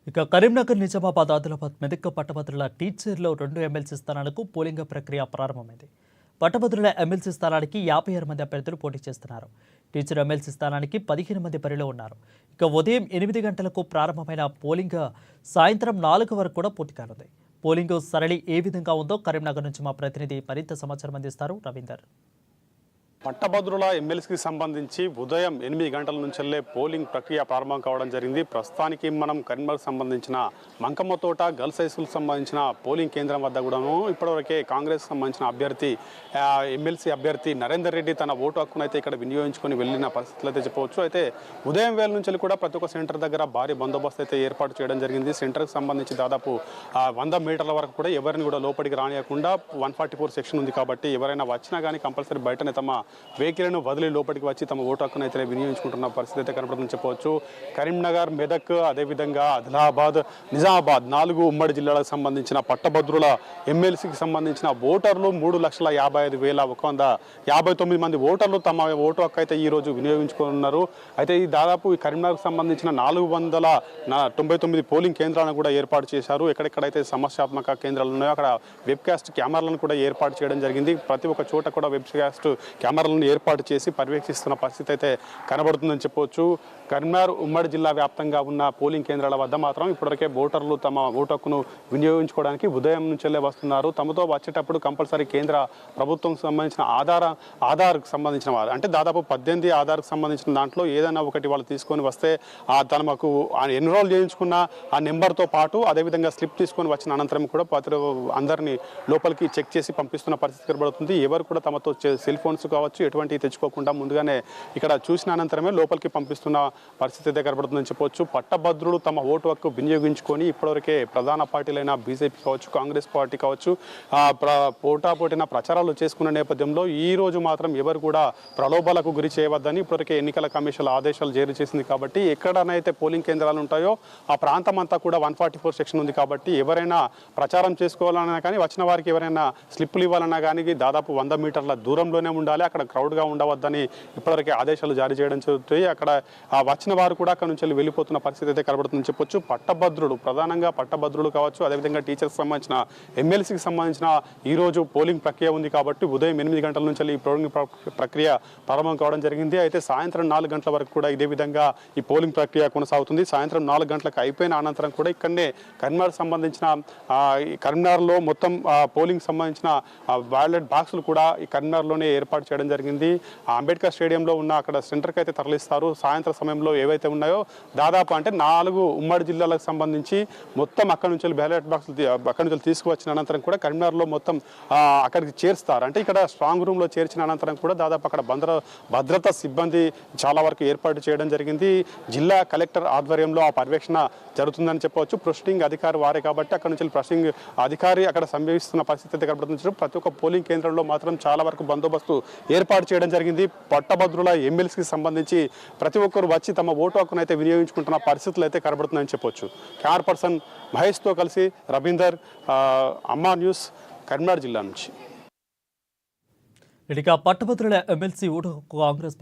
ఇక కరీంనగర్, నిజామాబాద్, ఆదిలాబాద్, మెదక్ పట్టభద్రుల టీచర్లో 2 ఎమ్మెల్సీ స్థానాలకు పోలింగ్ ప్రక్రియ ప్రారంభమైంది. పట్టభద్రుల ఎమ్మెల్సీ స్థానానికి 56 మంది అభ్యర్థులు పోటీ చేస్తున్నారు. టీచర్ ఎమ్మెల్సీ స్థానానికి 15 మంది బరిలో ఉన్నారు. ఇక ఉదయం 8 గంటలకు ప్రారంభమైన పోలింగ్ సాయంత్రం 4 వరకు కూడా పూర్తి కానుంది. పోలింగ్ సరళి ఏ విధంగా ఉందో కరీంనగర్ నుంచి మా ప్రతినిధి మరింత సమాచారం అందిస్తారు రవీందర్. పట్టభద్రుల ఎమ్మెల్సీకి సంబంధించి ఉదయం 8 గంటల నుంచెల్లే పోలింగ్ ప్రక్రియ ప్రారంభం కావడం జరిగింది. ప్రస్తుతానికి మనం కరీంనగర్ సంబంధించిన మంకమ్మతోట గర్ల్స్ హై స్కూల్ సంబంధించిన పోలింగ్ కేంద్రం వద్ద కూడాను ఇప్పటివరకే కాంగ్రెస్ సంబంధించిన అభ్యర్థి ఎమ్మెల్సీ అభ్యర్థి నరేందర్ రెడ్డి తన ఓటు హక్కును అయితే ఇక్కడ వినియోగించుకొని వెళ్ళిన పరిస్థితులు అయితే చెప్పవచ్చు. అయితే ఉదయం వేళ నుంచి కూడా ప్రతి ఒక్క సెంటర్ దగ్గర భారీ బందోబస్తు అయితే ఏర్పాటు చేయడం జరిగింది. సెంటర్కి సంబంధించి దాదాపు 100 మీటర్ల వరకు కూడా ఎవరిని కూడా లోపలికి రానియకుండా 144 సెక్షన్ ఉంది కాబట్టి ఎవరైనా వచ్చినా కానీ కంపల్సరీ బయటనే తమ వెహికల్ను వదిలి లోపలికి వచ్చి తమ ఓటు హక్కును అయితే వినియోగించుకుంటున్న పరిస్థితి అయితే కనపడుతుందని చెప్పవచ్చు. కరీంనగర్, మెదక్, అదేవిధంగా ఆదిలాబాద్, నిజామాబాద్ 4 ఉమ్మడి జిల్లాలకు సంబంధించిన పట్టభద్రుల ఎమ్మెల్సీకి సంబంధించిన ఓటర్లు 3,55,159 మంది ఓటర్లు తమ ఓటు హక్కు అయితే ఈరోజు వినియోగించుకున్నారు. అయితే ఈ దాదాపు ఈ కరీంనగర్కి సంబంధించిన 499 పోలింగ్ పర్యటనలను కూడా ఏర్పాటు చేశారు. ఎక్కడెక్కడైతే సమస్యాత్మక కేంద్రాలు ఉన్నాయో అక్కడ వెబ్కాస్ట్ కెమెరాలను కూడా ఏర్పాటు చేయడం జరిగింది. ప్రతి ఒక్క చోట కూడా వెబ్కాస్ట్ కెమెరాలను ఏర్పాటు చేసి పర్యవేక్షిస్తున్న పరిస్థితి అయితే కనబడుతుందని చెప్పవచ్చు. కరీంనగర్ ఉమ్మడి జిల్లా వ్యాప్తంగా ఉన్న పోలింగ్ కేంద్రాల వద్ద మాత్రం ఇప్పటివరకే ఓటర్లు తమ ఓటు హక్కును వినియోగించుకోవడానికి ఉదయం నుంచెల్లే వస్తున్నారు. తమతో వచ్చేటప్పుడు కంపల్సరీ కేంద్ర ప్రభుత్వం సంబంధించిన ఆధార్కు సంబంధించిన వారు అంటే దాదాపు 18 ఆధార్కు సంబంధించిన దాంట్లో ఏదైనా ఒకటి వాళ్ళు తీసుకొని వస్తే తమకు ఎన్రోల్ చేయించుకున్న ఆ నెంబర్తో పాటు అదేవిధంగా స్లిప్ తీసుకొని వచ్చిన అనంతరం కూడా అందరినీ లోపలికి చెక్ చేసి పంపిస్తున్న పరిస్థితి కనబడుతుంది. ఎవరు కూడా తమతో సెల్ ఫోన్స్ కావచ్చు ఎటువంటి తెచ్చుకోకుండా ముందుగానే ఇక్కడ చూసిన అనంతరమే లోపలికి పంపిస్తున్న పరిస్థితి అయితే కనబడుతుందని చెప్పవచ్చు. పట్టభద్రులు తమ ఓటు హక్కు వినియోగించుకొని ఇప్పటివరకే ప్రధాన పార్టీలైన బీజేపీ కావచ్చు, కాంగ్రెస్ పార్టీ కావచ్చు పోటాపోటీన ప్రచారాలు చేసుకున్న నేపథ్యంలో ఈ రోజు మాత్రం ఎవరు కూడా ప్రలోభాలకు గురి చేయవద్దని ఇప్పటివరకే ఎన్నికల కమిషన్ ఆదేశాలు జారీ చేసింది. కాబట్టి ఎక్కడనైతే పోలింగ్ కేంద్రాలు ఉంటాయో ఆ ప్రాంతం అంతా కూడా 144 సెక్షన్ ఉంది కాబట్టి ఎవరైనా ప్రచారం చేసుకోవాలన్నా కానీ వచ్చిన వారికి ఎవరైనా స్లిప్పులు ఇవ్వాలన్నా కానీ దాదాపు 100 మీటర్ల దూరంలోనే ఉండాలి. అక్కడ క్రౌడ్గా ఉండవద్దని ఇప్పటివరకే ఆదేశాలు జారీ చేయడం జరుగుతాయి. అక్కడ వచ్చిన వారు కూడా అక్కడ నుంచి వెళ్ళిపోతున్న పరిస్థితి అయితే కనబడుతుందని చెప్పొచ్చు. పట్టభద్రులు ప్రధానంగా పట్టభద్రులు కావచ్చు, అదేవిధంగా టీచర్స్ సంబంధించిన ఎమ్మెల్సీకి సంబంధించిన ఈరోజు పోలింగ్ ప్రక్రియ ఉంది కాబట్టి ఉదయం 8 గంటల నుంచి ఈ పోలింగ్ ప్రక్రియ ప్రారంభం కావడం జరిగింది. అయితే సాయంత్రం 4 గంటల వరకు కూడా ఇదే విధంగా ఈ పోలింగ్ ప్రక్రియ కొనసాగుతుంది. సాయంత్రం 4 గంటలకు అయిపోయిన అనంతరం కూడా ఇక్కడనే కరీంనగర్ సంబంధించిన కరీంనగర్లో మొత్తం పోలింగ్ సంబంధించిన బ్యాలెట్ బాక్సులు కూడా ఈ కరీంనగర్లోనే ఏర్పాటు చేయడం జరిగింది. అంబేద్కర్ స్టేడియంలో ఉన్న అక్కడ సెంటర్కి అయితే తరలిస్తారు. సాయంత్రం సమయంలో ఏవైతే ఉన్నాయో దాదాపు అంటే 4 ఉమ్మడి జిల్లాలకు సంబంధించి మొత్తం అక్కడ నుంచి బ్యాలెట్ బాక్సులు అక్కడి నుంచి తీసుకువచ్చిన అనంతరం కూడా కరీంనగర్లో మొత్తం అక్కడికి చేరుస్తారు. అంటే ఇక్కడ స్ట్రాంగ్ రూమ్లో చేర్చిన అనంతరం కూడా దాదాపు అక్కడ భద్రతా సిబ్బంది చాలా వరకు ఏర్పాటు చేయడం జరిగింది. జిల్లా కలెక్టర్ ఆధ్వర్యంలో ఆ పర్యవేక్షణ జరుగుతుందని చెప్పవచ్చు. ప్రొసీడింగ్ అధికారి వారే కాబట్టి అక్కడ నుంచి ప్రొసీడింగ్ అధికారి అక్కడ సంభవిస్తున్న పరిస్థితి అయితే కనబడుతుంది. ప్రతి ఒక్క పోలింగ్ కేంద్రంలో మాత్రం చాలా వరకు బందోబస్తు ఏర్పాటు చేయడం జరిగింది. పట్టభద్రుల ఎమ్మెల్సీకి సంబంధించి ప్రతి ఒక్కరు వచ్చి తమ ఓటు హక్కును అయితే వినియోగించుకుంటున్న పరిస్థితులు అయితే కనబడుతున్నాయని చెప్పొచ్చు. కెమెరా పర్సన్ మహేష్తో కలిసి రవీందర్, అమ్మా న్యూస్, కరీంనగర్ జిల్లా నుంచి. ఇక పట్టభద్రుల ఎమ్మెల్సీ ఓటు హక్కు కాంగ్రెస్